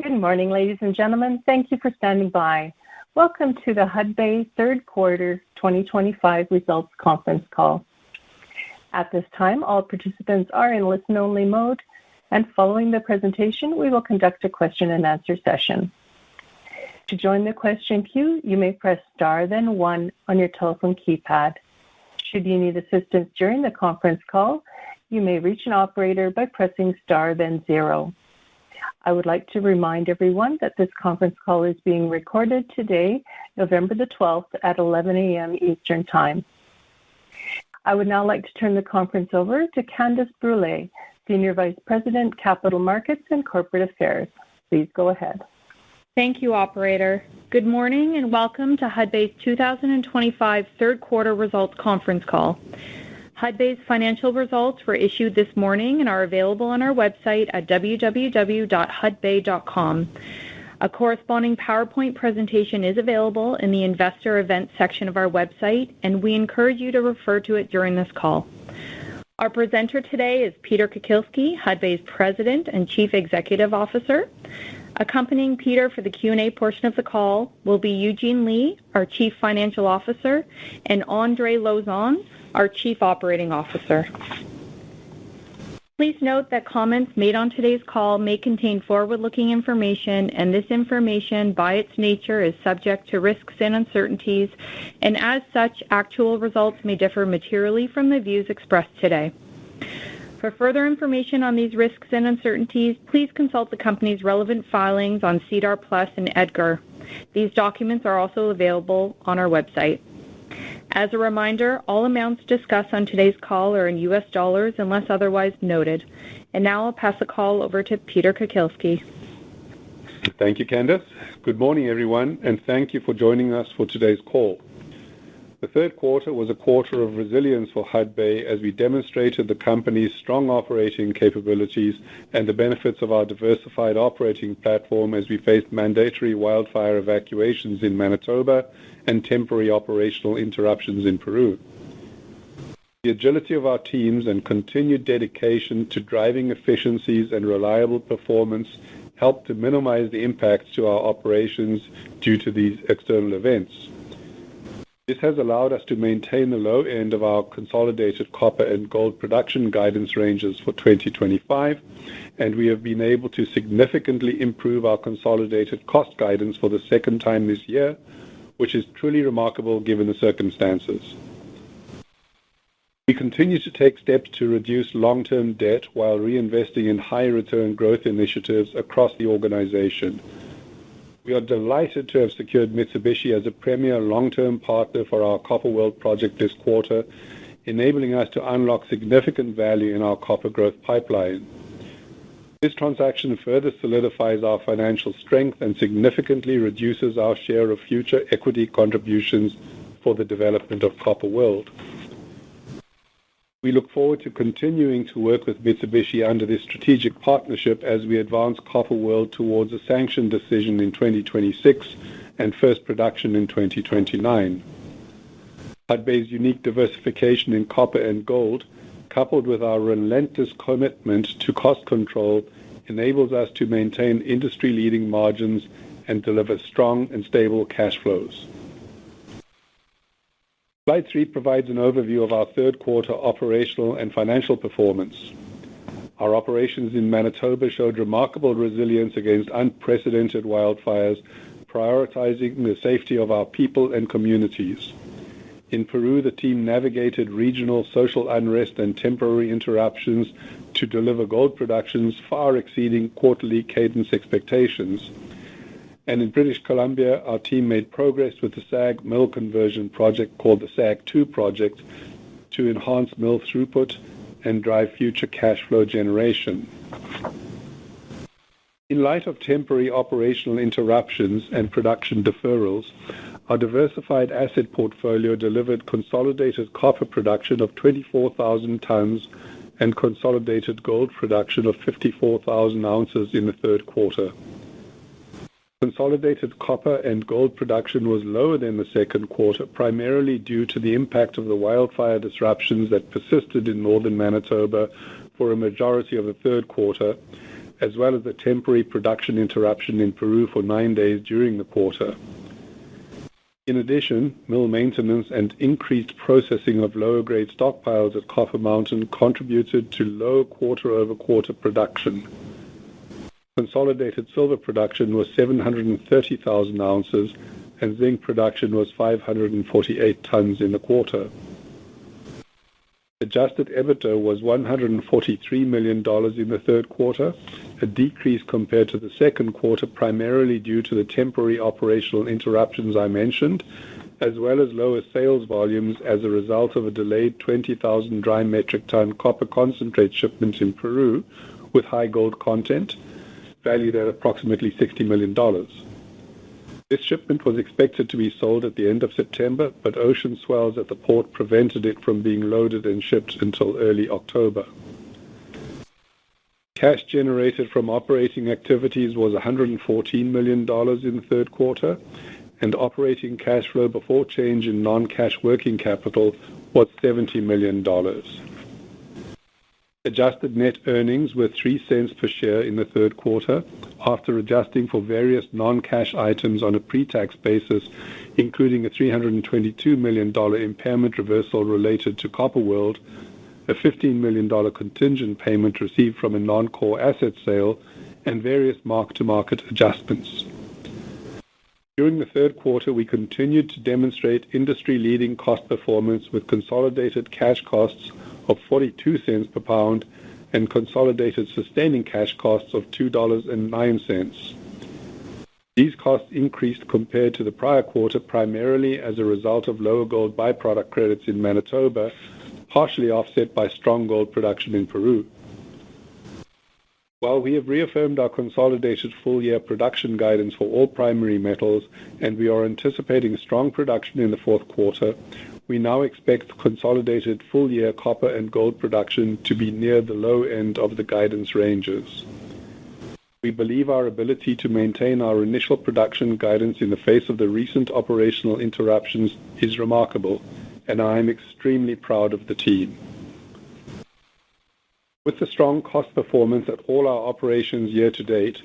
Good morning, ladies and gentlemen. Thank you for standing by. Welcome to the Hudbay third quarter 2025 results conference call. At this time, all participants are in listen-only mode, and following the presentation, we will conduct a question-and-answer session. To join the question queue, you may press star then one on your telephone keypad. Should you need assistance during the conference call, you may reach an operator by pressing star then zero. I would like to remind everyone that this conference call is being recorded today, November the 12th at 11 a.m. Eastern Time. I would now like to turn the conference over to Candace Brûlé, Senior Vice President, Capital Markets and Corporate Affairs. Please go ahead. Thank you, Operator. Good morning and welcome to Hudbay's 2025 third quarter results conference call. Hudbay's financial results were issued this morning and are available on our website at www.hudbay.com. A corresponding PowerPoint presentation is available in the Investor Events section of our website, and we encourage you to refer to it during this call. Our presenter today is Peter Kukielski, Hudbay's President and Chief Executive Officer. Accompanying Peter for the Q&A portion of the call will be Eugene Lei, our Chief Financial Officer, and Andre Lauzon, our Chief Operating Officer. Please note that comments made on today's call may contain forward-looking information, and this information, by its nature, is subject to risks and uncertainties, and as such, actual results may differ materially from the views expressed today. For further information on these risks and uncertainties, please consult the company's relevant filings on SEDAR+ and EDGAR. These documents are also available on our website. As a reminder, all amounts discussed on today's call are in U.S. dollars unless otherwise noted. And now I'll pass the call over to Peter Kukielski. Thank you, Candace. Good morning, everyone, and thank you for joining us for today's call. The third quarter was a quarter of resilience for Hudbay as we demonstrated the company's strong operating capabilities and the benefits of our diversified operating platform as we faced mandatory wildfire evacuations in Manitoba and temporary operational interruptions in Peru. The agility of our teams and continued dedication to driving efficiencies and reliable performance helped to minimize the impacts to our operations due to these external events. This has allowed us to maintain the low end of our consolidated copper and gold production guidance ranges for 2025, and we have been able to significantly improve our consolidated cost guidance for the second time this year, which is truly remarkable given the circumstances. We continue to take steps to reduce long-term debt while reinvesting in high-return growth initiatives across the organization. We are delighted to have secured Mitsubishi as a premier long-term partner for our Copper World project this quarter, enabling us to unlock significant value in our copper growth pipeline. This transaction further solidifies our financial strength and significantly reduces our share of future equity contributions for the development of Copper World. We look forward to continuing to work with Mitsubishi under this strategic partnership as we advance Copper World towards a sanction decision in 2026 and first production in 2029. Hudbay's unique diversification in copper and gold, coupled with our relentless commitment to cost control, enables us to maintain industry-leading margins and deliver strong and stable cash flows. Slide 3 provides an overview of our third quarter operational and financial performance. Our operations in Manitoba showed remarkable resilience against unprecedented wildfires, prioritizing the safety of our people and communities. In Peru, the team navigated regional social unrest and temporary interruptions to deliver gold productions far exceeding quarterly cadence expectations. And in British Columbia, our team made progress with the SAG mill conversion project called the SAG 2 project to enhance mill throughput and drive future cash flow generation. In light of temporary operational interruptions and production deferrals, our diversified asset portfolio delivered consolidated copper production of 24,000 tons and consolidated gold production of 54,000 ounces in the third quarter. Consolidated copper and gold production was lower than the second quarter, primarily due to the impact of the wildfire disruptions that persisted in northern Manitoba for a majority of the third quarter, as well as a temporary production interruption in Peru for 9 days during the quarter. In addition, mill maintenance and increased processing of lower-grade stockpiles at Copper Mountain contributed to low quarter-over-quarter production. Consolidated silver production was 730,000 ounces, and zinc production was 548 tons in the quarter. Adjusted EBITDA was $143 million in the third quarter, a decrease compared to the second quarter primarily due to the temporary operational interruptions I mentioned, as well as lower sales volumes as a result of a delayed 20,000 dry metric ton copper concentrate shipment in Peru with high gold content, valued at approximately $60 million. This shipment was expected to be sold at the end of September, but ocean swells at the port prevented it from being loaded and shipped until early October. Cash generated from operating activities was $114 million in the third quarter, and operating cash flow before change in non-cash working capital was $70 million. Adjusted net earnings were 3 cents per share in the third quarter, after adjusting for various non-cash items on a pre-tax basis, including a $322 million impairment reversal related to Copper World, a $15 million contingent payment received from a non-core asset sale, and various mark-to-market adjustments. During the third quarter, we continued to demonstrate industry-leading cost performance with consolidated cash costs of 42 cents per pound and consolidated sustaining cash costs of $2.09. These costs increased compared to the prior quarter primarily as a result of lower gold byproduct credits in Manitoba, partially offset by strong gold production in Peru. While we have reaffirmed our consolidated full-year production guidance for all primary metals and we are anticipating strong production in the fourth quarter, we now expect consolidated full-year copper and gold production to be near the low end of the guidance ranges. We believe our ability to maintain our initial production guidance in the face of the recent operational interruptions is remarkable, and I am extremely proud of the team. With the strong cost performance at all our operations year to date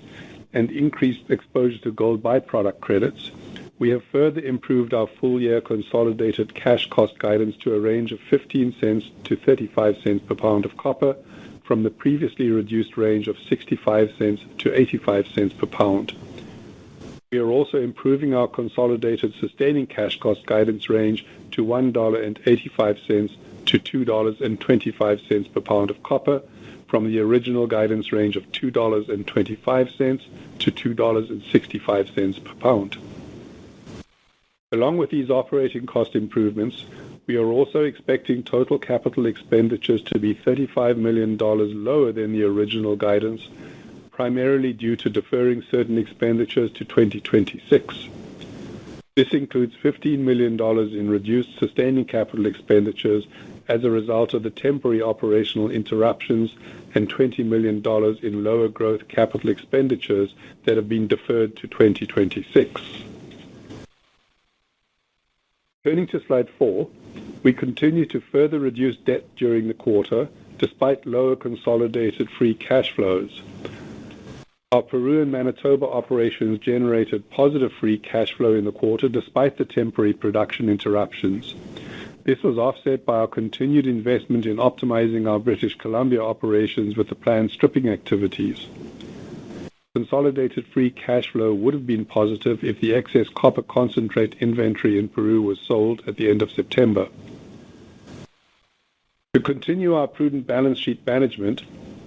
and increased exposure to gold byproduct credits, we have further improved our full-year consolidated cash cost guidance to a range of 15 cents to 35 cents per pound of copper from the previously reduced range of 65 cents to 85 cents per pound. We are also improving our consolidated sustaining cash cost guidance range to $1.85 to $2.25 per pound of copper from the original guidance range of $2.25 to $2.65 per pound. Along with these operating cost improvements, we are also expecting total capital expenditures to be $35 million lower than the original guidance, primarily due to deferring certain expenditures to 2026. This includes $15 million in reduced sustaining capital expenditures as a result of the temporary operational interruptions and $20 million in lower growth capital expenditures that have been deferred to 2026. Turning to slide 4, we continue to further reduce debt during the quarter despite lower consolidated free cash flows. Our Peru and Manitoba operations generated positive free cash flow in the quarter despite the temporary production interruptions. This was offset by our continued investment in optimizing our British Columbia operations with the planned stripping activities. Consolidated free cash flow would have been positive if the excess copper concentrate inventory in Peru was sold at the end of September. To continue our prudent balance sheet management,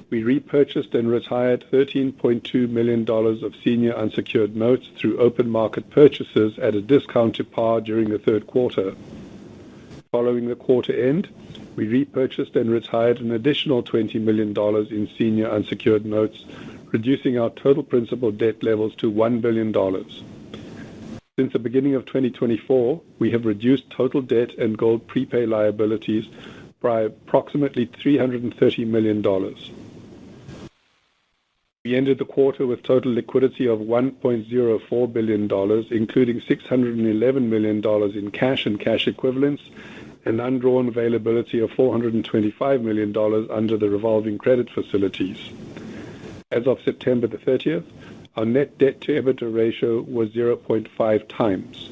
we repurchased and retired $13.2 million of senior unsecured notes through open market purchases at a discount to par during the third quarter. Following the quarter end, we repurchased and retired an additional $20 million in senior unsecured notes, reducing our total principal debt levels to $1 billion. Since the beginning of 2024, we have reduced total debt and gold prepay liabilities by approximately $330 million. We ended the quarter with total liquidity of $1.04 billion, including $611 million in cash and cash equivalents, and undrawn availability of $425 million under the revolving credit facilities. As of September the 30th, our net debt to EBITDA ratio was 0.5 times.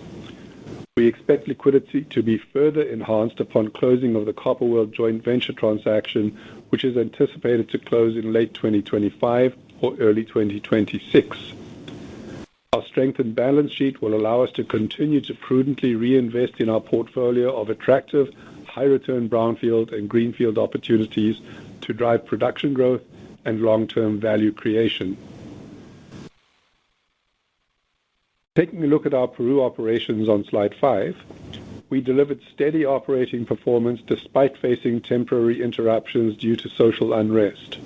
We expect liquidity to be further enhanced upon closing of the Copper World joint venture transaction, which is anticipated to close in late 2025 or early 2026. Our strengthened balance sheet will allow us to continue to prudently reinvest in our portfolio of attractive, high-return brownfield and greenfield opportunities to drive production growth and long-term value creation. Taking a look at our Peru operations on slide 5, we delivered steady operating performance despite facing temporary interruptions due to social unrest.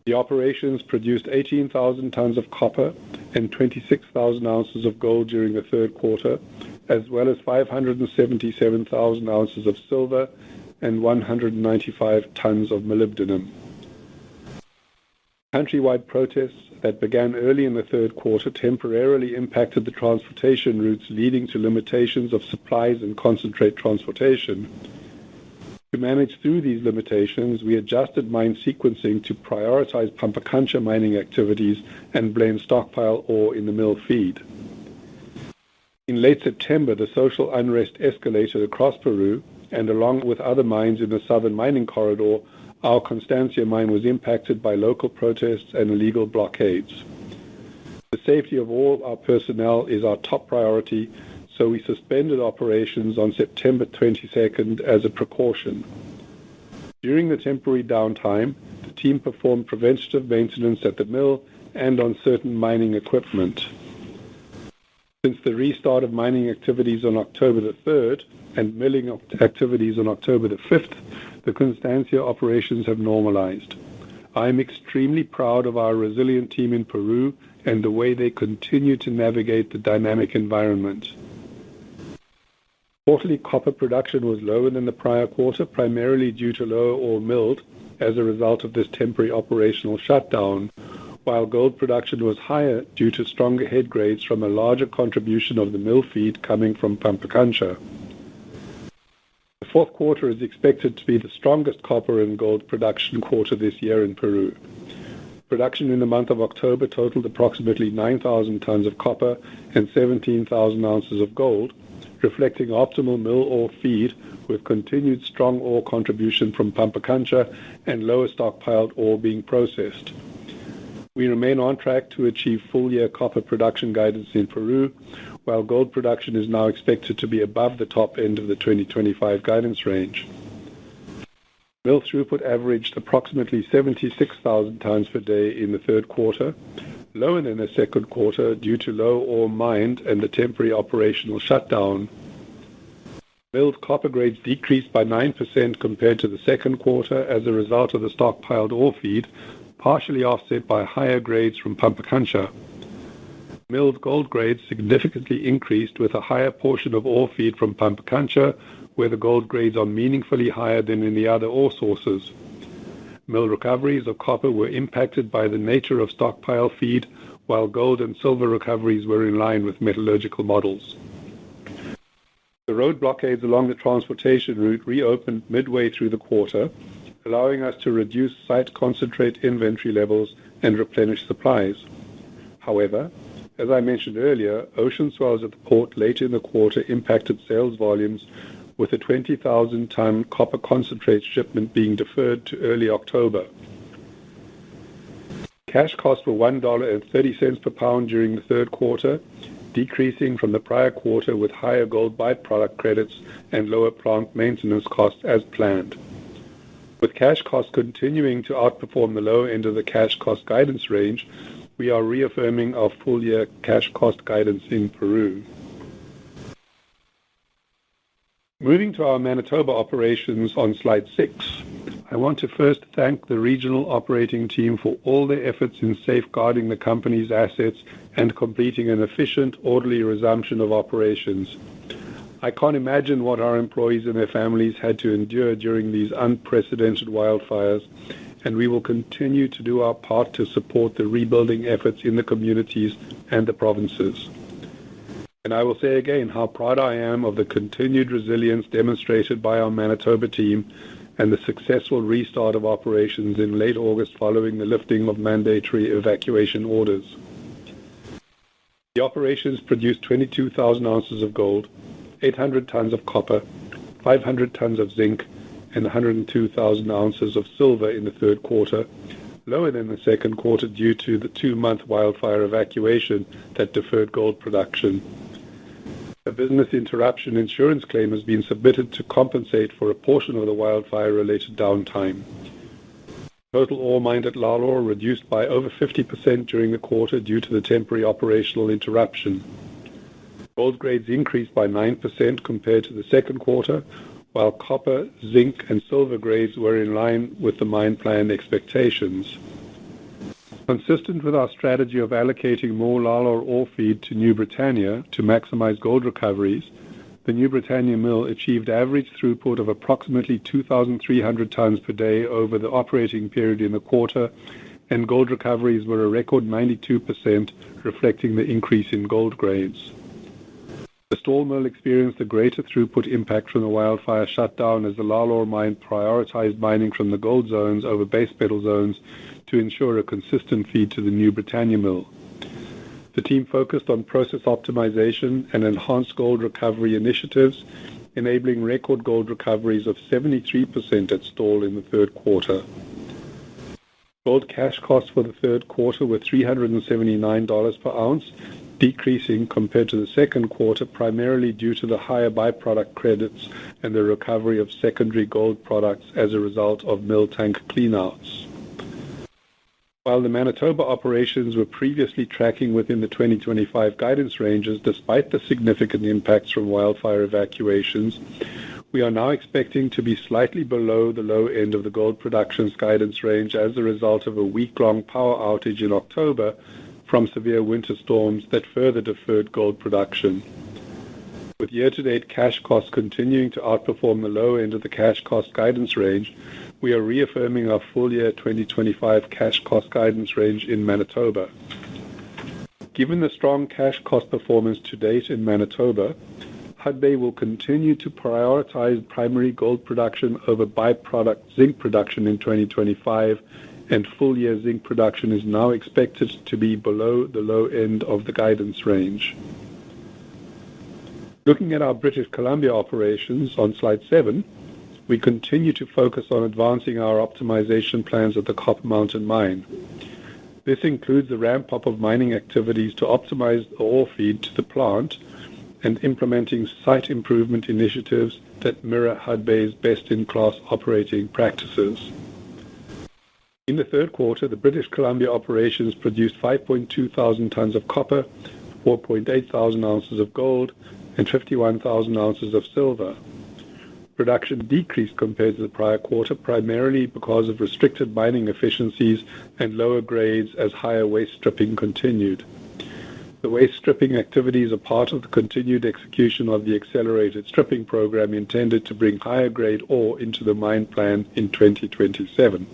The operations produced 18,000 tons of copper and 26,000 ounces of gold during the third quarter, as well as 577,000 ounces of silver and 195 tons of molybdenum. Countrywide protests that began early in the third quarter temporarily impacted the transportation routes, leading to limitations of supplies and concentrate transportation. To manage through these limitations, we adjusted mine sequencing to prioritize Pampacancha mining activities and blend stockpile ore in the mill feed. In late September, the social unrest escalated across Peru, and along with other mines in the southern mining corridor, our Constancia mine was impacted by local protests and illegal blockades. The safety of all our personnel is our top priority, so we suspended operations on September 22nd as a precaution. During the temporary downtime, the team performed preventative maintenance at the mill and on certain mining equipment. Since the restart of mining activities on October the 3rd and milling activities on October the 5th, the Constancia operations have normalized. I am extremely proud of our resilient team in Peru and the way they continue to navigate the dynamic environment. Quarterly copper production was lower than the prior quarter, primarily due to lower ore milled as a result of this temporary operational shutdown, while gold production was higher due to stronger head grades from a larger contribution of the mill feed coming from Pampacancha. The fourth quarter is expected to be the strongest copper and gold production quarter this year in Peru. Production in the month of October totaled approximately 9,000 tons of copper and 17,000 ounces of gold, reflecting optimal mill ore feed with continued strong ore contribution from Pampacancha and lower stockpiled ore being processed. We remain on track to achieve full-year copper production guidance in Peru, while gold production is now expected to be above the top end of the 2025 guidance range. Mill throughput averaged approximately 76,000 tons per day in the third quarter, lower than the second quarter due to low ore mined and the temporary operational shutdown. Milled copper grades decreased by 9% compared to the second quarter as a result of the stockpiled ore feed, partially offset by higher grades from Pampacancha. Milled gold grades significantly increased with a higher portion of ore feed from Pampacancha, where the gold grades are meaningfully higher than in the other ore sources. Mill recoveries of copper were impacted by the nature of stockpile feed, while gold and silver recoveries were in line with metallurgical models. The road blockades along the transportation route reopened midway through the quarter, allowing us to reduce site concentrate inventory levels and replenish supplies. However, as I mentioned earlier, ocean swells at the port late in the quarter impacted sales volumes, with a 20,000-ton copper concentrate shipment being deferred to early October. Cash costs were $1.30 per pound during the third quarter, decreasing from the prior quarter with higher gold byproduct credits and lower plant maintenance costs as planned. With cash costs continuing to outperform the low end of the cash cost guidance range, we are reaffirming our full-year cash cost guidance in Peru. Moving to our Manitoba operations on slide 6, I want to first thank the regional operating team for all their efforts in safeguarding the company's assets and completing an efficient, orderly resumption of operations. I can't imagine what our employees and their families had to endure during these unprecedented wildfires, and we will continue to do our part to support the rebuilding efforts in the communities and the provinces. And I will say again how proud I am of the continued resilience demonstrated by our Manitoba team and the successful restart of operations in late August following the lifting of mandatory evacuation orders. The operations produced 22,000 ounces of gold, 800 tons of copper, 500 tons of zinc, and 102,000 ounces of silver in the third quarter, lower than the second quarter due to the 2-month wildfire evacuation that deferred gold production. A business interruption insurance claim has been submitted to compensate for a portion of the wildfire-related downtime. Total ore mined at Lalor reduced by over 50% during the quarter due to the temporary operational interruption. Gold grades increased by 9% compared to the second quarter, while copper, zinc, and silver grades were in line with the mine plan expectations. Consistent with our strategy of allocating more Lalor ore feed to New Britannia to maximize gold recoveries, the New Britannia mill achieved average throughput of approximately 2,300 tons per day over the operating period in the quarter, and gold recoveries were a record 92%, reflecting the increase in gold grades. The Stall mill experienced a greater throughput impact from the wildfire shutdown as the Lalor mine prioritized mining from the gold zones over base metal zones to ensure a consistent feed to the New Britannia mill. The team focused on process optimization and enhanced gold recovery initiatives, enabling record gold recoveries of 73% at Stall in the third quarter. Gold cash costs for the third quarter were $379 per ounce, decreasing compared to the second quarter primarily due to the higher byproduct credits and the recovery of secondary gold products as a result of mill tank cleanouts. While the Manitoba operations were previously tracking within the 2025 guidance ranges despite the significant impacts from wildfire evacuations, we are now expecting to be slightly below the low end of the gold production's guidance range as a result of a week-long power outage in October from severe winter storms that further deferred gold production. With year-to-date cash costs continuing to outperform the low end of the cash cost guidance range, we are reaffirming our full-year 2025 cash cost guidance range in Manitoba. Given the strong cash cost performance to date in Manitoba, Hudbay will continue to prioritize primary gold production over byproduct zinc production in 2025, and full-year zinc production is now expected to be below the low end of the guidance range. Looking at our British Columbia operations on slide 7, we continue to focus on advancing our optimization plans at the Copper Mountain mine. This includes the ramp-up of mining activities to optimize the ore feed to the plant and implementing site improvement initiatives that mirror Hudbay's best-in-class operating practices. In the third quarter, the British Columbia operations produced 5.2 thousand tons of copper, 4.8 thousand ounces of gold, and 51,000 ounces of silver. Production decreased compared to the prior quarter, primarily because of restricted mining efficiencies and lower grades as higher waste stripping continued. The waste stripping activities are part of the continued execution of the accelerated stripping program intended to bring higher grade ore into the mine plan in 2027.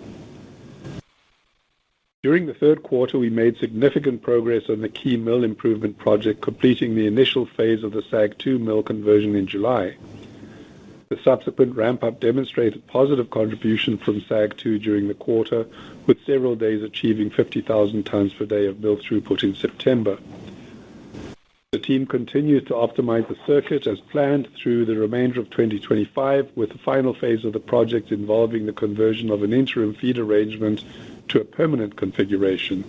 During the third quarter, we made significant progress on the key mill improvement project, completing the initial phase of the SAG 2 mill conversion in July. The subsequent ramp-up demonstrated positive contribution from SAG 2 during the quarter, with several days achieving 50,000 tons per day of mill throughput in September. The team continues to optimize the circuit as planned through the remainder of 2025, with the final phase of the project involving the conversion of an interim feed arrangement to a permanent configuration.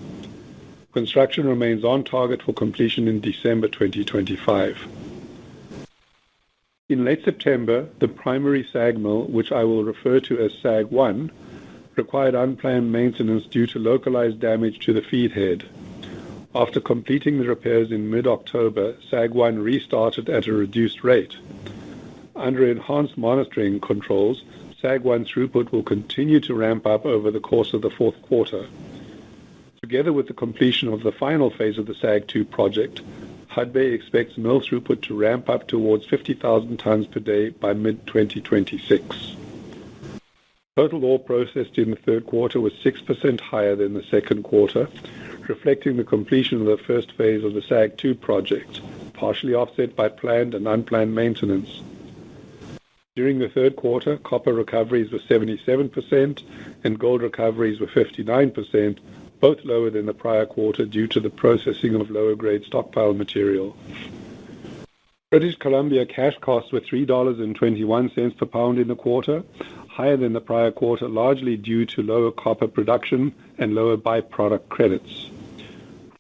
Construction remains on target for completion in December 2025. In late September, the primary SAG mill, which I will refer to as SAG 1, required unplanned maintenance due to localized damage to the feed head. After completing the repairs in mid-October, SAG 1 restarted at a reduced rate. Under enhanced monitoring controls, SAG 1 throughput will continue to ramp up over the course of the fourth quarter. Together with the completion of the final phase of the SAG 2 project, Hudbay expects mill throughput to ramp up towards 50,000 tons per day by mid-2026. Total ore processed in the third quarter was 6% higher than the second quarter, reflecting the completion of the first phase of the SAG 2 project, partially offset by planned and unplanned maintenance. During the third quarter, copper recoveries were 77% and gold recoveries were 59%, both lower than the prior quarter due to the processing of lower-grade stockpile material. British Columbia cash costs were $3.21 per pound in the quarter, higher than the prior quarter, largely due to lower copper production and lower byproduct credits.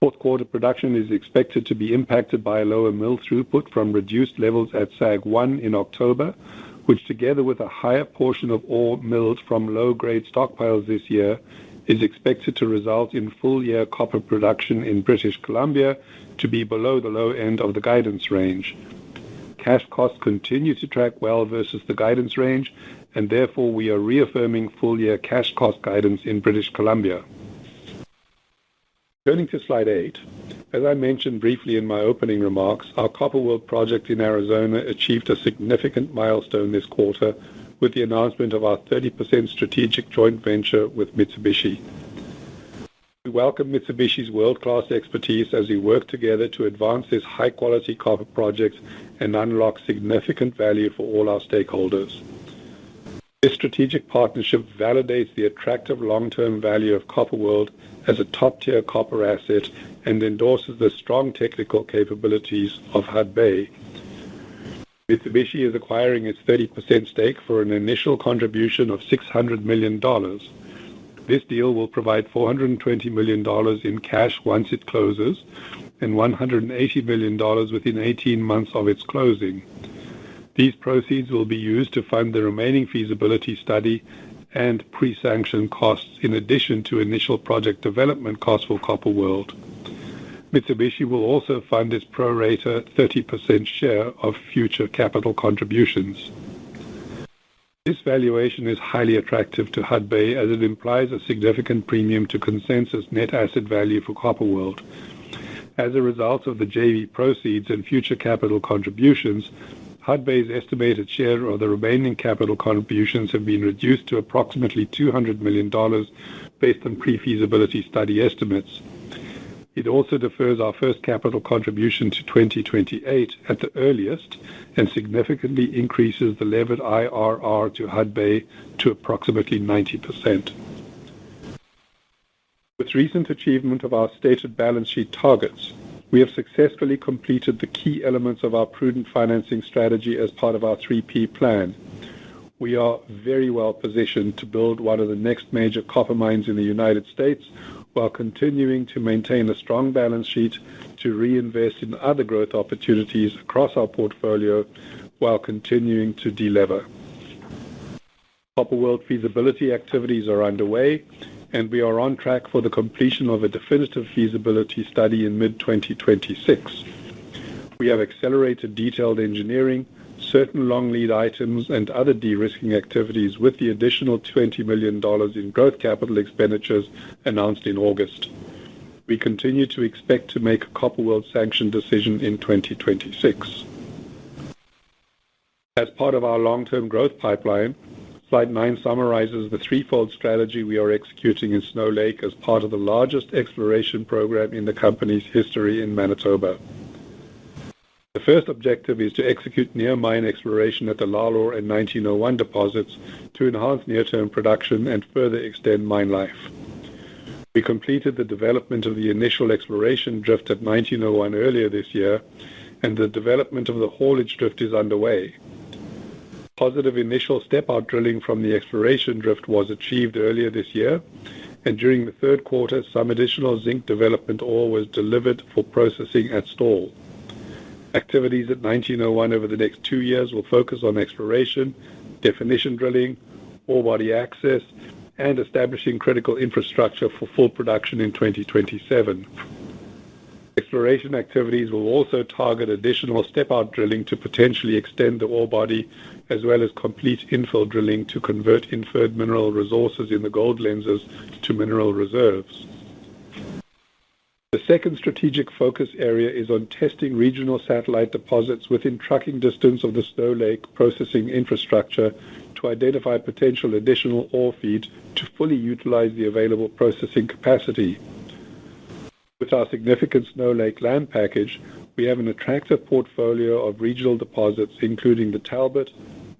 Fourth quarter production is expected to be impacted by a lower mill throughput from reduced levels at SAG 1 in October, which together with a higher portion of ore milled from low-grade stockpiles this year, is expected to result in full-year copper production in British Columbia to be below the low end of the guidance range. Cash costs continue to track well versus the guidance range, and therefore we are reaffirming full-year cash cost guidance in British Columbia. Turning to slide 8, as I mentioned briefly in my opening remarks, our Copper World project in Arizona achieved a significant milestone this quarter with the announcement of our 30% strategic joint venture with Mitsubishi. We welcome Mitsubishi's world-class expertise as we work together to advance this high-quality copper project and unlock significant value for all our stakeholders. This strategic partnership validates the attractive long-term value of Copper World as a top-tier copper asset and endorses the strong technical capabilities of Hudbay. Mitsubishi is acquiring its 30% stake for an initial contribution of $600 million. This deal will provide $420 million in cash once it closes and $180 million within 18 months of its closing. These proceeds will be used to fund the remaining feasibility study and pre-sanction costs in addition to initial project development costs for Copper World. Mitsubishi will also fund its pro rata 30% share of future capital contributions. This valuation is highly attractive to Hudbay as it implies a significant premium to consensus net asset value for Copper World. As a result of the JV proceeds and future capital contributions, Hudbay's estimated share of the remaining capital contributions have been reduced to approximately $200 million based on pre-feasibility study estimates. It also defers our first capital contribution to 2028 at the earliest and significantly increases the levered IRR to Hudbay to approximately 90%. With recent achievement of our stated balance sheet targets, we have successfully completed the key elements of our prudent financing strategy as part of our 3P plan. We are very well positioned to build one of the next major copper mines in the United States while continuing to maintain a strong balance sheet to reinvest in other growth opportunities across our portfolio while continuing to delever. Copper World feasibility activities are underway, and we are on track for the completion of a definitive feasibility study in mid-2026. We have accelerated detailed engineering, certain long lead items, and other de-risking activities with the additional $20 million in growth capital expenditures announced in August. We continue to expect to make a Copper World sanction decision in 2026. As part of our long-term growth pipeline, Slide 9 summarizes the threefold strategy we are executing in Snow Lake as part of the largest exploration program in the company's history in Manitoba. The first objective is to execute near-mine exploration at the Lalor and 1901 deposits to enhance near-term production and further extend mine life. We completed the development of the initial exploration drift at 1901 earlier this year, and the development of the haulage drift is underway. Positive initial step-out drilling from the exploration drift was achieved earlier this year, and during the third quarter, some additional zinc development ore was delivered for processing at Stall. Activities at 1901 over the next 2 years will focus on exploration, definition drilling, ore body access, and establishing critical infrastructure for full production in 2027. Exploration activities will also target additional step-out drilling to potentially extend the ore body, as well as complete infill drilling to convert inferred mineral resources in the gold lenses to mineral reserves. The second strategic focus area is on testing regional satellite deposits within trucking distance of the Snow Lake processing infrastructure to identify potential additional ore feed to fully utilize the available processing capacity. With our significant Snow Lake land package, we have an attractive portfolio of regional deposits including the Talbot,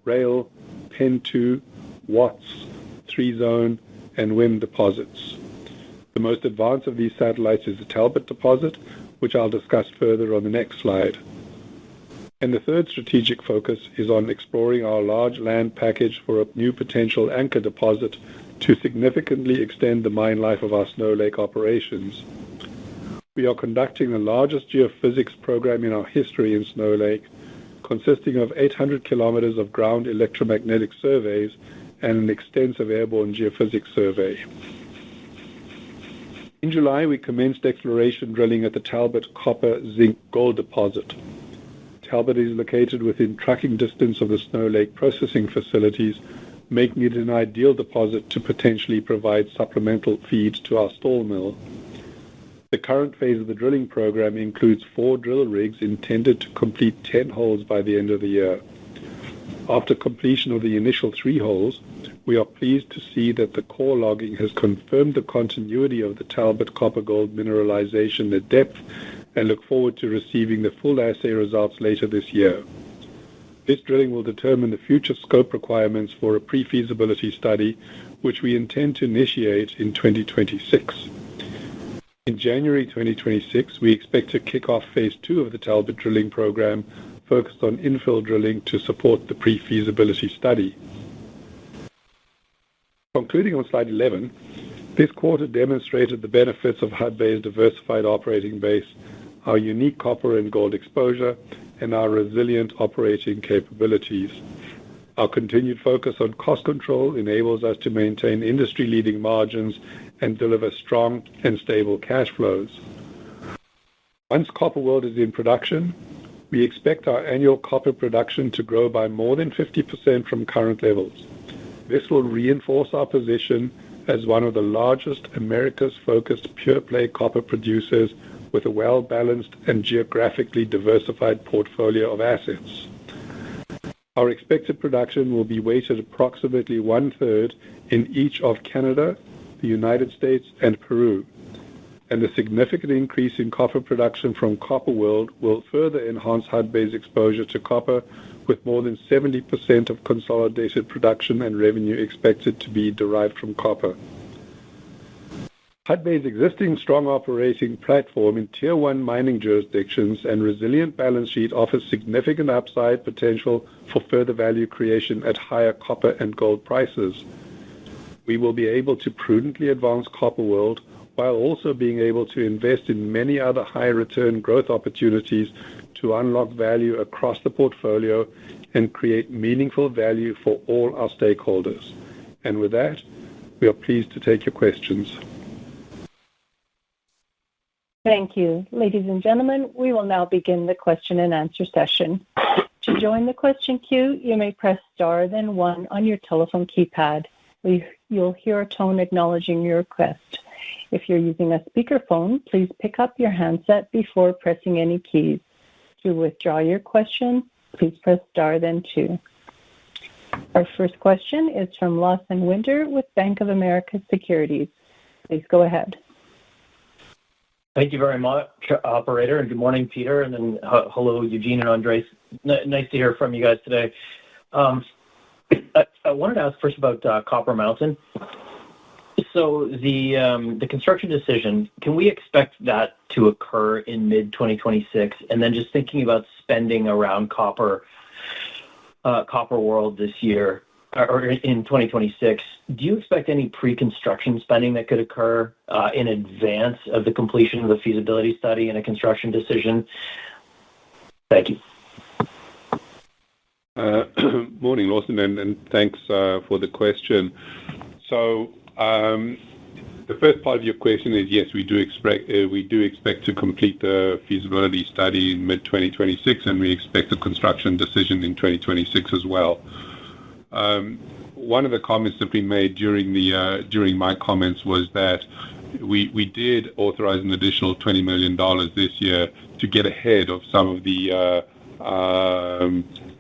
rail, Pen 2, Watts, 3-zone, and WIM deposits. The most advanced of these satellites is the Talbot deposit, which I'll discuss further on the next slide. And the third strategic focus is on exploring our large land package for a new potential anchor deposit to significantly extend the mine life of our Snow Lake operations. We are conducting the largest geophysics program in our history in Snow Lake, consisting of 800 kilometers of ground electromagnetic surveys and an extensive airborne geophysics survey. In July, we commenced exploration drilling at the Talbot copper zinc gold deposit. Talbot is located within trucking distance of the Snow Lake processing facilities, making it an ideal deposit to potentially provide supplemental feed to our stall mill. The current phase of the drilling program includes 4 drill rigs intended to complete 10 holes by the end of the year. After completion of the initial 3 holes, we are pleased to see that the core logging has confirmed the continuity of the Talbot copper-gold mineralization at depth and look forward to receiving the full assay results later this year. This drilling will determine the future scope requirements for a pre-feasibility study, which we intend to initiate in 2026. In January 2026, we expect to kick off Phase 2 of the Talbot drilling program, focused on infill drilling to support the pre-feasibility study. Concluding on slide 11, this quarter demonstrated the benefits of Hudbay's diversified operating base, our unique copper and gold exposure, and our resilient operating capabilities. Our continued focus on cost control enables us to maintain industry-leading margins and deliver strong and stable cash flows. Once Copper World is in production, we expect our annual copper production to grow by more than 50% from current levels. This will reinforce our position as one of the largest Americas-focused pure-play copper producers with a well-balanced and geographically diversified portfolio of assets. Our expected production will be weighted approximately 1/3 in each of Canada, the United States, and Peru. And the significant increase in copper production from Copper World will further enhance Hudbay's exposure to copper, with more than 70% of consolidated production and revenue expected to be derived from copper. Hudbay's existing strong operating platform in Tier 1 mining jurisdictions and resilient balance sheet offers significant upside potential for further value creation at higher copper and gold prices. We will be able to prudently advance Copper World while also being able to invest in many other high-return growth opportunities to unlock value across the portfolio and create meaningful value for all our stakeholders. And with that, we are pleased to take your questions. Thank you. Ladies and gentlemen, we will now begin the question and answer session. To join the question queue, you may press star then 1 on your telephone keypad. You'll hear a tone acknowledging your request. If you're using a speakerphone, please pick up your handset before pressing any keys. To withdraw your question, please press star then 2. Our first question is from Lawson Winder with Bank of America Securities. Please go ahead. Thank you very much, operator, and good morning, Peter, and then hello, Eugene and Andres. Nice to hear from you guys today. I wanted to ask first about Copper Mountain. So the construction decision, can we expect that to occur in mid-2026? And then just thinking about spending around Copper World this year, or in 2026, do you expect any pre-construction spending that could occur in advance of the completion of the feasibility study and a construction decision? Thank you. Morning, Lawson, and thanks for the question. So the first part of your question is yes, we do expect to complete the feasibility study in mid-2026, and we expect a construction decision in 2026 as well. One of the comments that we made during my comments was that we did authorize an additional $20 million this year to get ahead of some of the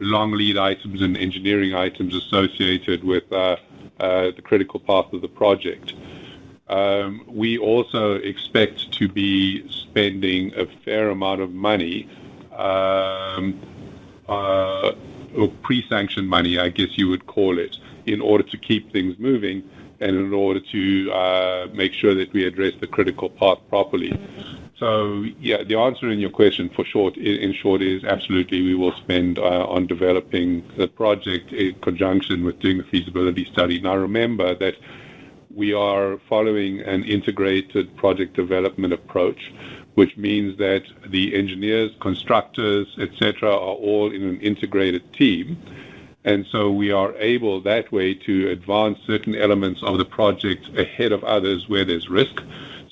long lead items and engineering items associated with the critical path of the project. We also expect to be spending a fair amount of money or pre-sanction money, I guess you would call it, in order to keep things moving and in order to make sure that we address the critical path properly. So, yeah, the answer in your question in short is absolutely we will spend on developing the project in conjunction with doing the feasibility study. Now, remember that we are following an integrated project development approach, which means that the engineers, constructors, etc., are all in an integrated team. And so we are able that way to advance certain elements of the project ahead of others where there's risk.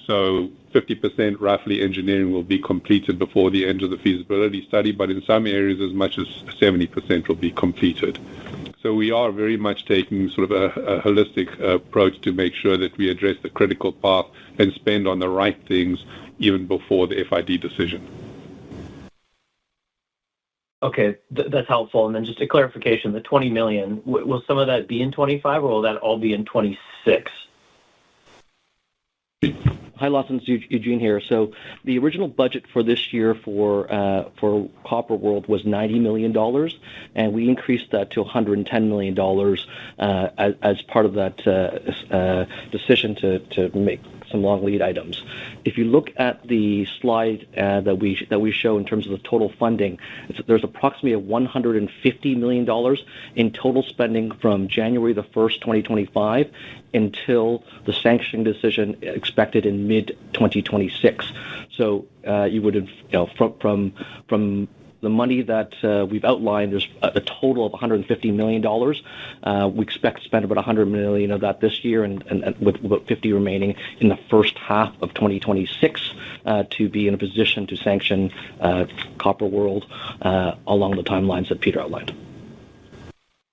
So 50% roughly engineering will be completed before the end of the feasibility study, but in some areas as much as 70% will be completed. So we are very much taking sort of a holistic approach to make sure that we address the critical path and spend on the right things even before the FID decision. Okay, that's helpful. And then just a clarification, the $20 million, will some of that be in 25 or will that all be in 26? Hi, Lawson. It's Eugene here. So the original budget for this year for Copper World was $90 million, and we increased that to $110 million as part of that decision to make some long lead items. If you look at the slide that we show in terms of the total funding, there's approximately $150 million in total spending from January the 1st, 2025, until the sanctioning decision expected in mid-2026. So you would have, from the money that we've outlined, there's a total of $150 million. We expect to spend about $100 million of that this year, and with about $50 remaining in the first half of 2026 to be in a position to sanction Copper World along the timelines that Peter outlined.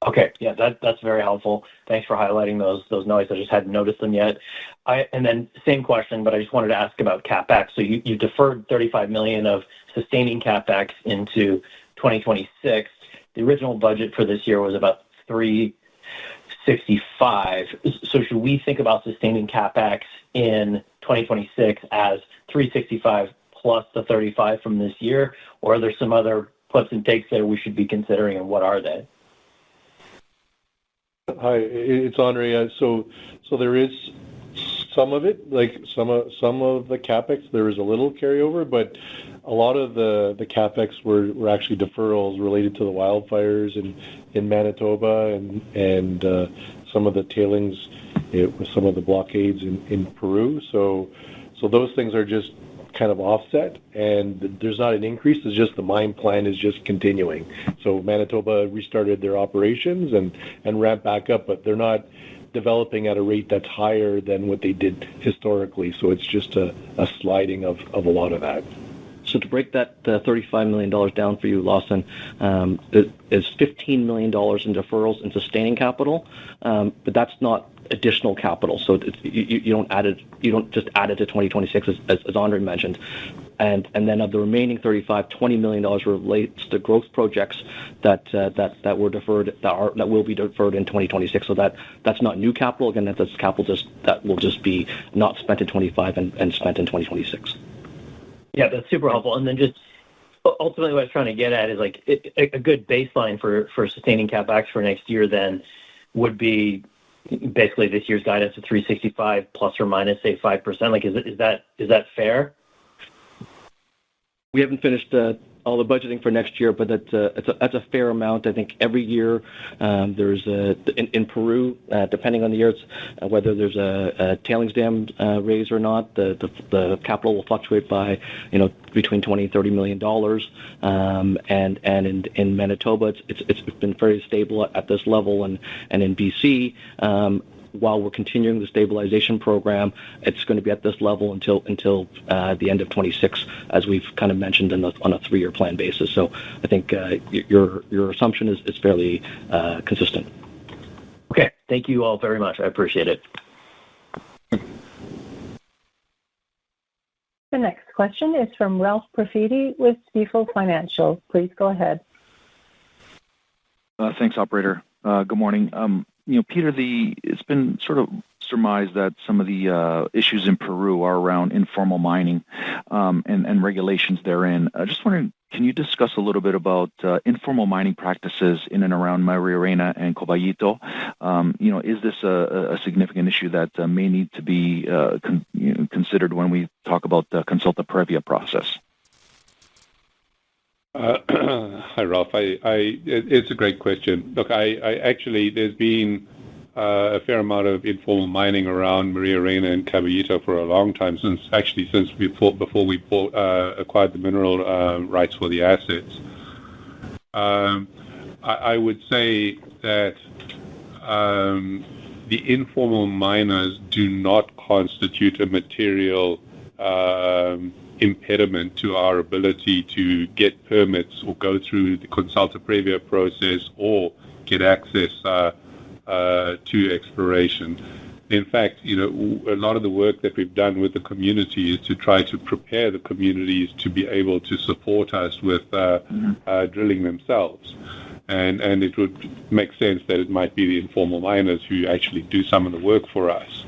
Okay, yeah, that's very helpful. Thanks for highlighting those noise. I just hadn't noticed them yet. And then same question, but I just wanted to ask about CapEx. So you deferred $35 million of sustaining CapEx into 2026. The original budget for this year was about $365. So should we think about sustaining CapEx in 2026 as $365 plus the $35 from this year, or are there some other puts and takes there we should be considering, and what are they? Hi, it's Andre. So there is some of it, like some of the CapEx, there is a little carryover, but a lot of the CapEx were actually deferrals related to the wildfires in Manitoba and some of the tailings with some of the blockades in Peru. So those things are just kind of offset, and there's not an increase. It's just the mine plan is just continuing. So Manitoba restarted their operations and ramped back up, but they're not developing at a rate that's higher than what they did historically. So it's just a sliding of a lot of that. So to break that $35 million down for you, Lawson, is $15 million in deferrals and sustaining capital, but that's not additional capital. So you don't add it. You don't just add it to 2026, as Andre mentioned. And then of the remaining $20 million relates to growth projects that were deferred, that will be deferred in 2026. So that's not new capital. Again, that's capital that will just be not spent in 25 and spent in 2026. Yeah, that's super helpful. And then just ultimately what I was trying to get at is like a good baseline for sustaining CapEx for next year then would be basically this year's guidance of 365 plus or minus, say, 5%. Like, is that fair? We haven't finished all the budgeting for next year, but that's a fair amount. I think every year there's in Peru, depending on the year, whether there's a tailings dam raise or not, the capital will fluctuate by between $20 and $30 million. And in Manitoba, it's been very stable at this level, and in BC. While we're continuing the stabilization program, it's going to be at this level until the end of 26, as we've kind of mentioned on a 3-year plan basis. So I think your assumption is fairly consistent. Okay, thank you all very much. I appreciate it. The next question is from Ralph Profiti with Stifel Financial. Please go ahead. Thanks, operator. Good morning. Peter, it's been sort of surmise that some of the issues in Peru are around informal mining and regulations therein. Just wondering, can you discuss a little bit about informal mining practices in and around Maria Reina and Caballito? Is this a significant issue that may need to be considered when we talk about the consulta previa process? Hi, Ralph. It's a great question. Look, I actually, there's been a fair amount of informal mining around Maria Reina and Caballito for a long time, since before we acquired the mineral rights for the assets. I would say that the informal miners do not constitute a material impediment to our ability to get permits or go through the consulta previa process or get access to exploration. In fact, a lot of the work that we've done with the community is to try to prepare the communities to be able to support us with drilling themselves. And it would make sense that it might be the informal miners who actually do some of the work for us.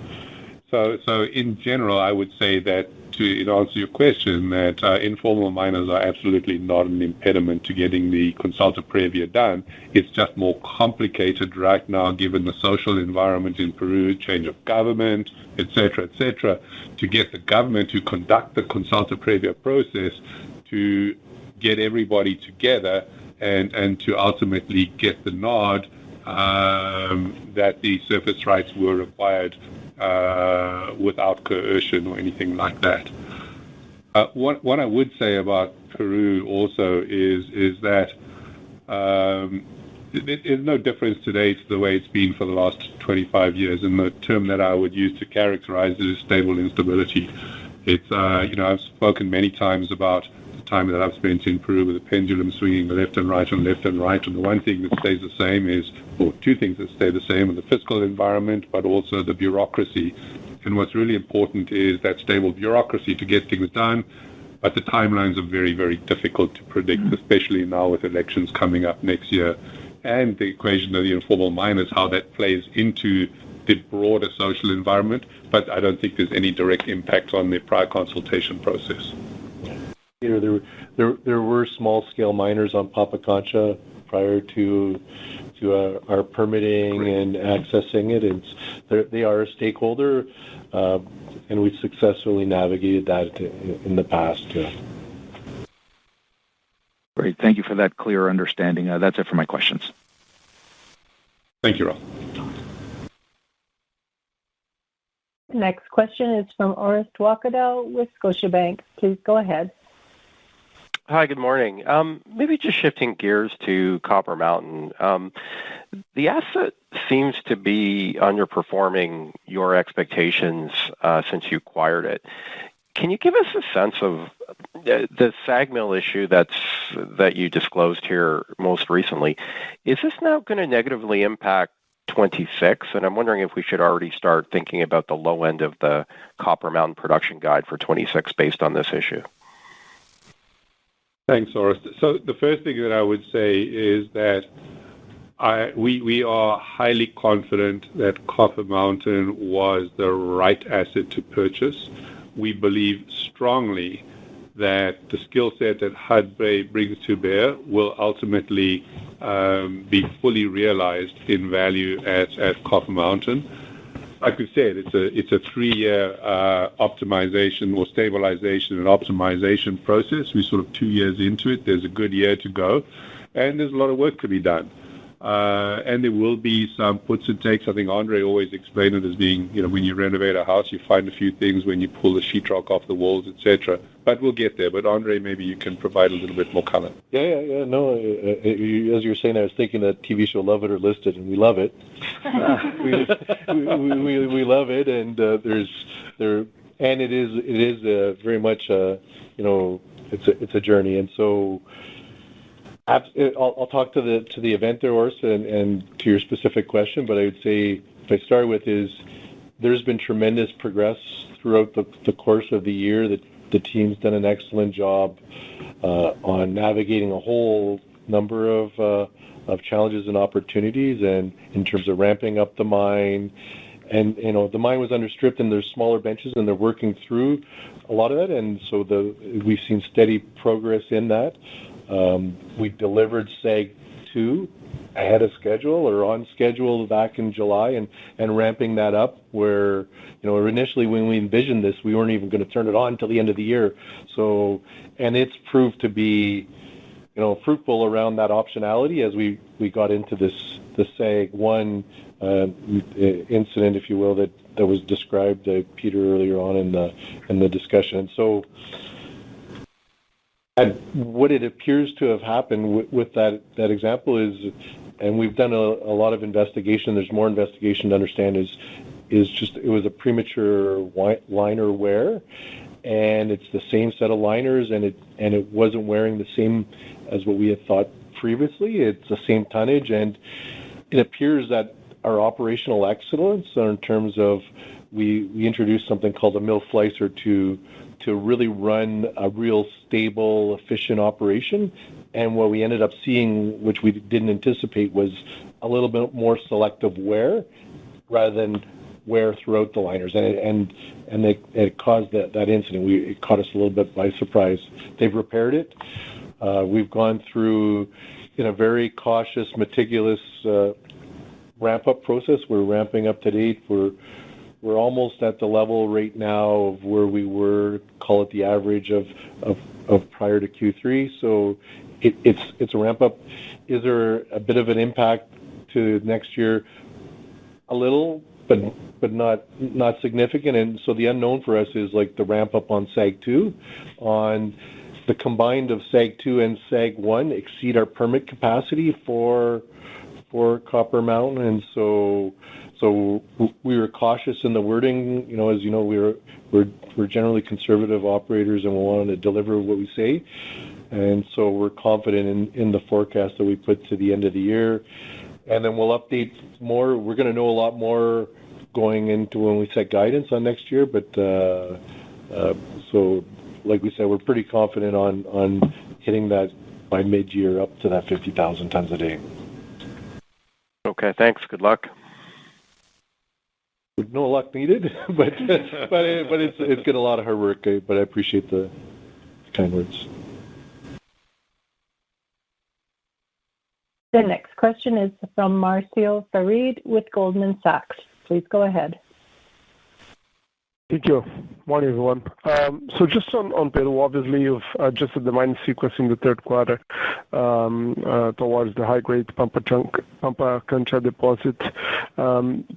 So in general, I would say that to answer your question, that informal miners are absolutely not an impediment to getting the consulta previa done. It's just more complicated right now, given the social environment in Peru, change of government, etc., to get the government to conduct the consulta previa process to get everybody together and to ultimately get the nod that the surface rights were acquired without coercion or anything like that. What I would say about Peru also is that there's no difference today to the way it's been for the last 25 years, and the term that I would use to characterize it is stable instability. It's I've spoken many times about the time that I've spent in Peru with the pendulum swinging left and right, and the one thing that stays the same is, or two things that stay the same, are the fiscal environment, but also the bureaucracy. And what's really important is that stable bureaucracy to get things done, but the timelines are very, very difficult to predict, especially now with elections coming up next year. And the equation of the informal miners, how that plays into the broader social environment, but I don't think there's any direct impact on the prior consultation process. There were small-scale miners on Pampacancha prior to our permitting and accessing it, and they are a stakeholder, and we've successfully navigated that in the past. Great. Thank you for that clear understanding. That's it for my questions. Thank you, Rob. The next question is from Orest Wacadell with Scotiabank. Please go ahead. Hi, good morning. Maybe just shifting gears to Copper Mountain. The asset seems to be underperforming your expectations since you acquired it. Can you give us a sense of the SAG mill issue that you disclosed here most recently? Is this now going to negatively impact 26? And I'm wondering if we should already start thinking about the low end of the Copper Mountain production guide for 26 based on this issue. Thanks, Orest. So the first thing that I would say is that we are highly confident that Copper Mountain was the right asset to purchase. We believe strongly that the skill set that Hudbay brings to bear will ultimately be fully realized in value at Copper Mountain. Like we said, it's a 3-year optimization or stabilization and optimization process. We're sort of 2 years into it. There's a good year to go, and there's a lot of work to be done. And there will be some puts and takes. I think Andre always explained it as being, when you renovate a house, you find a few things when you pull the sheetrock off the walls, etc. But we'll get there. But Andre, maybe you can provide a little bit more color. Yeah. No, as you were saying, I was thinking that TV show Love It or List It, and we love it. we love it, and it is very much it's a journey, and so. I'll talk to the event there, Orest, and to your specific question, but I would say, if I start with is, there's been tremendous progress throughout the course of the year. That the team's done an excellent job on navigating a whole number of challenges and opportunities, and in terms of ramping up the mine, the mine was understripped and there's smaller benches and they're working through a lot of that, and so we've seen steady progress in that. We delivered SAG 2 ahead of schedule or on schedule back in July, and ramping that up where, initially when we envisioned this, we weren't even going to turn it on until the end of the year. So, and it's proved to be, fruitful around that optionality as we got into the SAG 1 incident, if you will, that was described, Peter, earlier on in the discussion. So, what it appears to have happened with that example is, and we've done a lot of investigation, there's more investigation to understand, is just it was a premature liner wear, and it's the same set of liners, and it wasn't wearing the same as what we had thought previously. It's the same tonnage, and it appears that our operational excellence in terms of we introduced something called a mill slicer to really run a real stable, efficient operation. And what we ended up seeing, which we didn't anticipate, was a little bit more selective wear rather than wear throughout the liners. And it caused that incident. It caught us a little bit by surprise. They've repaired it. We've gone through, in a very cautious, meticulous ramp-up process. We're ramping up to date. We're almost at the level right now of where we were, call it the average of prior to Q3. So it's a ramp up. Is there a bit of an impact to next year? A little, but not significant. And so the unknown for us is like the ramp up on SAG 2. On the combined of SAG 2 and SAG 1 exceed our permit capacity for Copper Mountain, and so we were cautious in the wording. As you know, we're generally conservative operators, and we wanted to deliver what we say. And so we're confident in the forecast that we put to the end of the year. And then we'll update more. We're going to know a lot more going into when we set guidance on next year. But so, like we said, we're pretty confident on hitting that by mid-year up to that 50,000 tons a day. Okay, thanks. Good luck. No luck needed, but it's been a lot of hard work. But I appreciate the kind words. The next question is from Marcio Farid with Goldman Sachs. Please go ahead. Thank you. Morning, everyone. So just on Peru, obviously you've adjusted the mining sequence in the third quarter towards the high-grade Pampacancha deposit,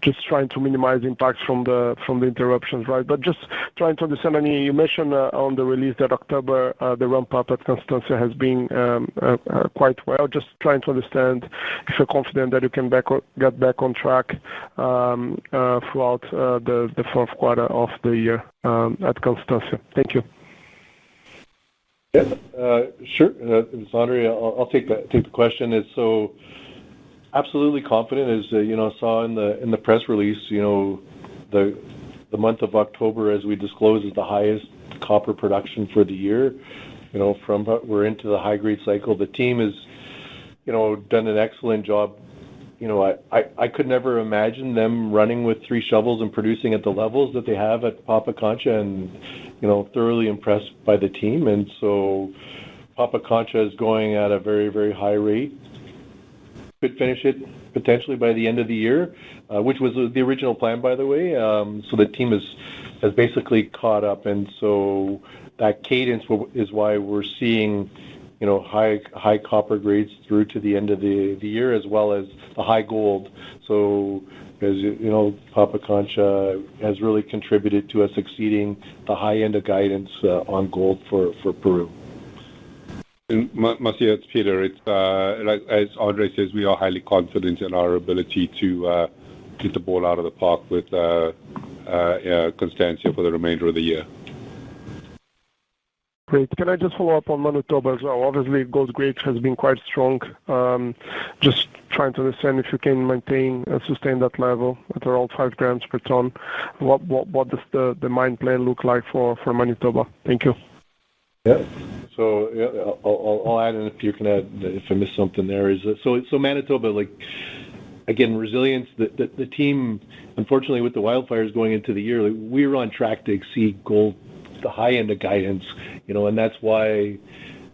just trying to minimize impacts from the interruptions, right? But just trying to understand, you mentioned on the release that October the ramp-up at Constancia has been quite well. Just trying to understand if you're confident that you can get back on track throughout the fourth quarter of the year at Constancia. Thank you. Yeah, sure. It's Andre. I'll take the question. It's so absolutely confident, as saw in the press release. The month of October, as we disclosed, is the highest copper production for the year. We're into the high grade cycle. The team has done an excellent job. I could never imagine them running with 3 shovels and producing at the levels that they have at Pampacancha, and thoroughly impressed by the team. And so Pampacancha is going at a very, very high rate. Could finish it potentially by the end of the year, which was the original plan, by the way. So the team has basically caught up, and so that cadence is why we're seeing high copper grades through to the end of the year, as well as the high gold. So, as Pampacancha has really contributed to us exceeding the high end of guidance on gold for Peru. Marcia, it's Peter. It's like as Andre says, we are highly confident in our ability to get the ball out of the park with Constancia for the remainder of the year. Great. Can I just follow up on Manitoba as well? Obviously, gold grade has been quite strong. Just trying to understand if you can maintain and sustain that level at around 5 grams per ton. What does the mine plan look like for Manitoba? Thank you. Yeah. So I'll add in if you can add if I missed something there. So Manitoba, again, resilience. The team, unfortunately, with the wildfires going into the year, we were on track to exceed gold, the high end of guidance, and that's why,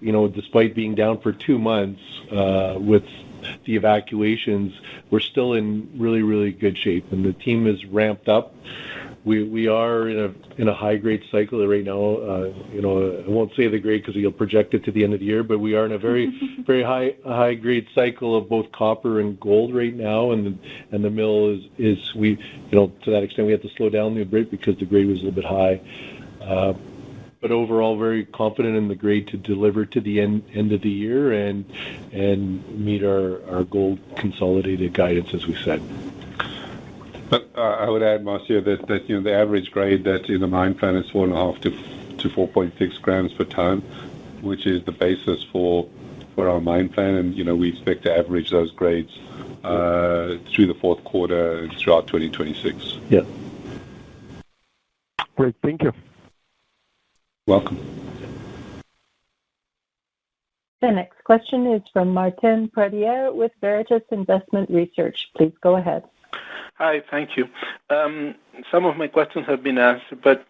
despite being down for 2 months with the evacuations, we're still in really, really good shape, and the team is ramped up. We are in a high grade cycle right now. I won't say the grade because you'll project it to the end of the year, but we are in a very very high grade cycle of both copper and gold right now, and the mill is to that extent we have to slow down the bit because the grade was a little bit high. But overall, very confident in the grade to deliver to the end of the year and meet our gold consolidated guidance, as we said. But I would add, Marcio, that the average grade that in the mine plan is 4.5 to 4.6 grams per ton, which is the basis for our mine plan, and we expect to average those grades through the fourth quarter and throughout 2026. Yeah. Great, thank you. Welcome. The next question is from Martin Pradier with Veritas Investment Research. Please go ahead. Hi, thank you. Some of my questions have been answered, but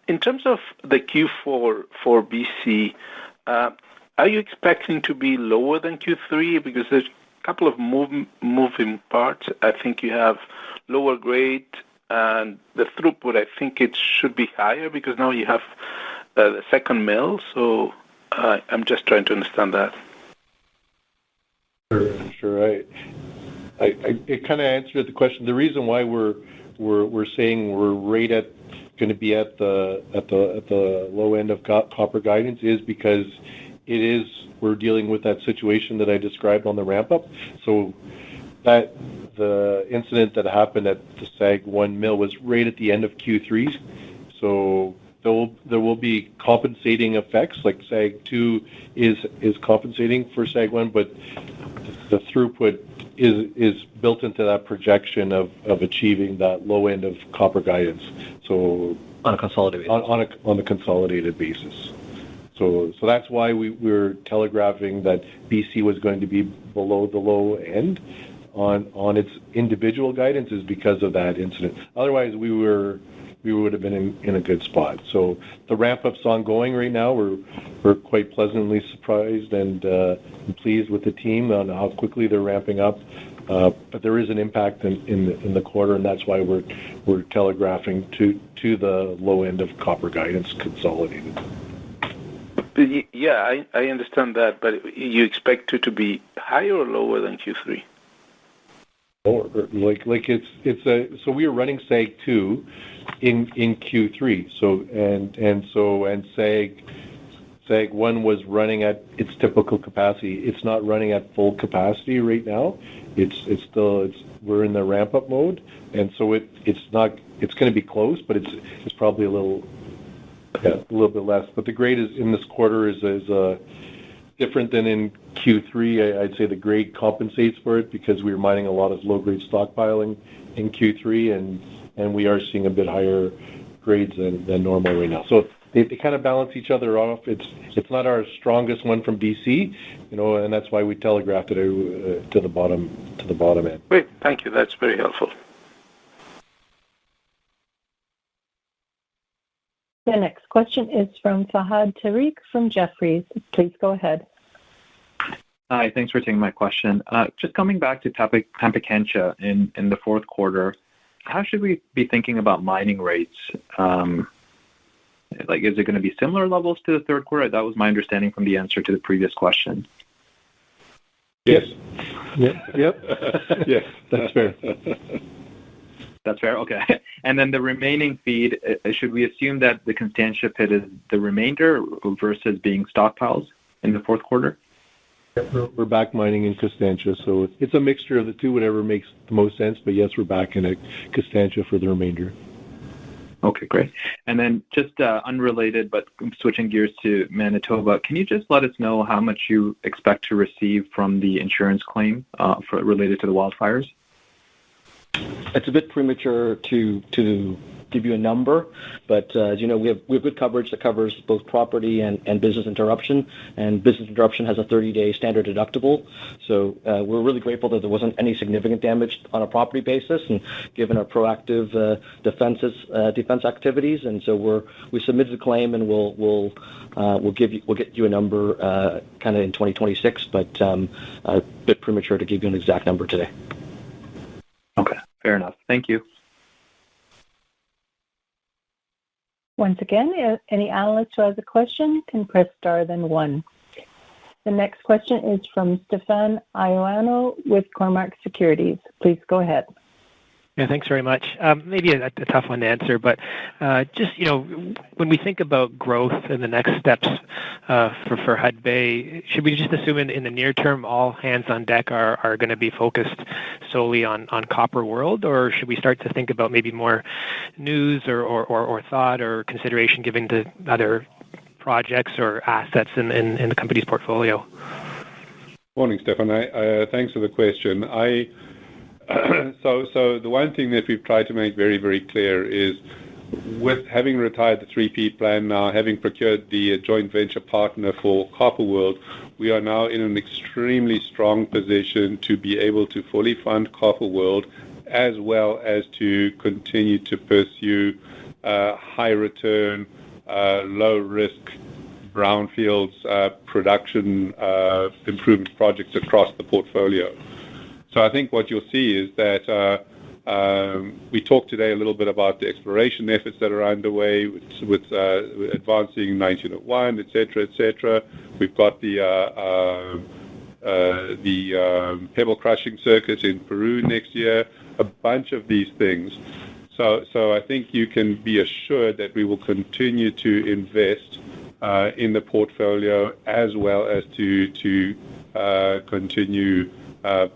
in terms of the Q4 for BC, are you expecting to be lower than Q3? Because there's a couple of moving parts. I think you have lower grade, and the throughput, I think it should be higher because now you have the second mill. So I'm just trying to understand that. Sure. It kind of answered the question. The reason why we're saying we're going to be at the low end of copper guidance is because we're dealing with that situation that I described on the ramp up. So that the incident that happened at the SAG 1 mill was right at the end of Q3. So there will be compensating effects, like SAG 2 is compensating for SAG 1, but the throughput is built into that projection of achieving that low end of copper guidance. So on a consolidated basis. On a consolidated basis. So that's why we're telegraphing that BC was going to be below the low end on its individual guidance is because of that incident. Otherwise, we would have been in a good spot. So the ramp up's ongoing right now. We're quite pleasantly surprised and pleased with the team on how quickly they're ramping up. But there is an impact in the quarter, and that's why we're telegraphing to the low end of copper guidance consolidated. Yeah, I understand that, but you expect it to be higher or lower than Q3? Or so we were running SAG 2 in Q3. So SAG 1 was running at its typical capacity. It's not running at full capacity right now. We're in the ramp up mode, and so it's going to be close, but it's probably a little bit less. But the grade in this quarter is different than in Q3. I'd say the grade compensates for it because we were mining a lot of low-grade stockpiling in Q3, and we are seeing a bit higher grades than normal right now. So they kind of balance each other off. It's not our strongest one from BC, and that's why we telegraphed it to the bottom end. Great, thank you. That's very helpful. The next question is from Fahad Tariq from Jefferies. Please go ahead. Hi, thanks for taking my question. Just coming back to Pampacancha in the fourth quarter, how should we be thinking about mining rates? Is it going to be similar levels to the third quarter? That was my understanding from the answer to the previous question. Yes. Yep. Yes, that's fair. That's fair. Okay. And then the remaining feed, should we assume that the Constancia pit is the remainder versus being stockpiles in the fourth quarter? We're back mining in Constancia, so it's a mixture of the two, whatever makes the most sense. But yes, we're back in Constancia for the remainder. Okay, great. And then just unrelated, but switching gears to Manitoba, can you just let us know how much you expect to receive from the insurance claim related to the wildfires? It's a bit premature to give you a number, but as you know, we have good coverage that covers both property and business interruption, and business interruption has a 30-day standard deductible. So we're really grateful that there wasn't any significant damage on a property basis, and given our proactive defense activities, and so we submitted a claim, and we'll get you a number kind of in 2026, but a bit premature to give you an exact number today. Okay, fair enough. Thank you. Once again, any analyst who has a question can press star then 1. The next question is from Stefan Ioannou with Cormark Securities. Please go ahead. Yeah, thanks very much. Maybe a tough one to answer, but just, when we think about growth and the next steps for Hudbay, should we just assume in the near term all hands on deck are going to be focused solely on Copper World, or should we start to think about maybe more news or thought or consideration given to other projects or assets in the company's portfolio? Morning, Stefan. Thanks for the question. So the one thing that we've tried to make very, very clear is, with having retired the 3P plan now, having procured the joint venture partner for Copper World, we are now in an extremely strong position to be able to fully fund Copper World, as well as to continue to pursue high return, low risk brownfields production improvement projects across the portfolio. So I think what you'll see is that we talked today a little bit about the exploration efforts that are underway with advancing 1901, et cetera. We've got the pebble crushing circuit in Peru next year, a bunch of these things. So I think you can be assured that we will continue to invest in the portfolio, as well as to continue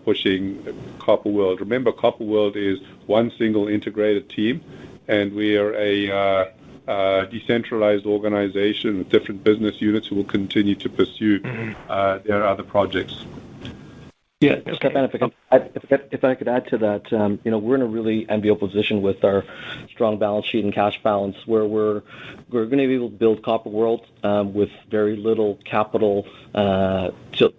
pushing Copper World. Remember, Copper World is one single integrated team, and we are a decentralized organization with different business units who will continue to pursue their other projects. Yeah, Stefan, if I could add to that, we're in a really enviable position with our strong balance sheet and cash balance, where we're going to be able to build Copper World with very little capital till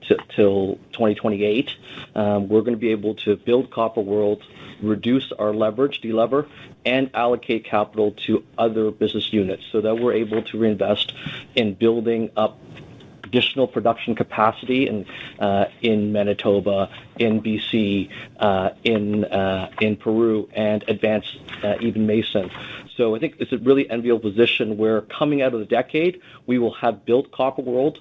2028. We're going to be able to build Copper World, reduce our leverage, delever, and allocate capital to other business units, so that we're able to reinvest in building up additional production capacity in Manitoba, in BC, in Peru, and advance even Mason. So I think it's a really enviable position where, coming out of the decade, we will have built Copper World,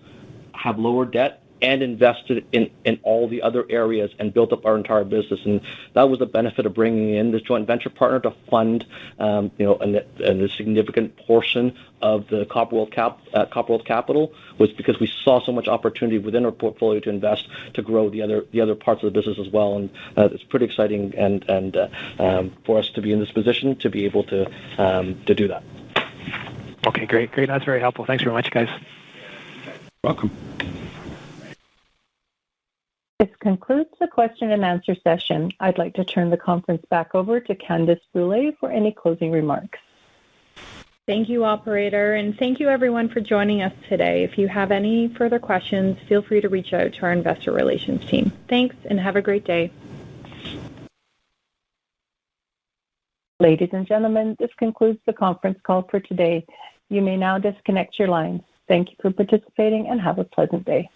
have lower debt, and invested in all the other areas and built up our entire business. And that was the benefit of bringing in this joint venture partner to fund, a significant portion of the Copper World capital, was because we saw so much opportunity within our portfolio to invest, to grow the other parts of the business as well. And it's pretty exciting and for us to be in this position to be able to do that. Okay, great. That's very helpful. Thanks very much, guys. Welcome. This concludes the question and answer session. I'd like to turn the conference back over to Candace Brule for any closing remarks. Thank you, operator, and thank you everyone for joining us today. If you have any further questions, feel free to reach out to our investor relations team. Thanks, and have a great day. Ladies and gentlemen, this concludes the conference call for today. You may now disconnect your lines. Thank you for participating, and have a pleasant day.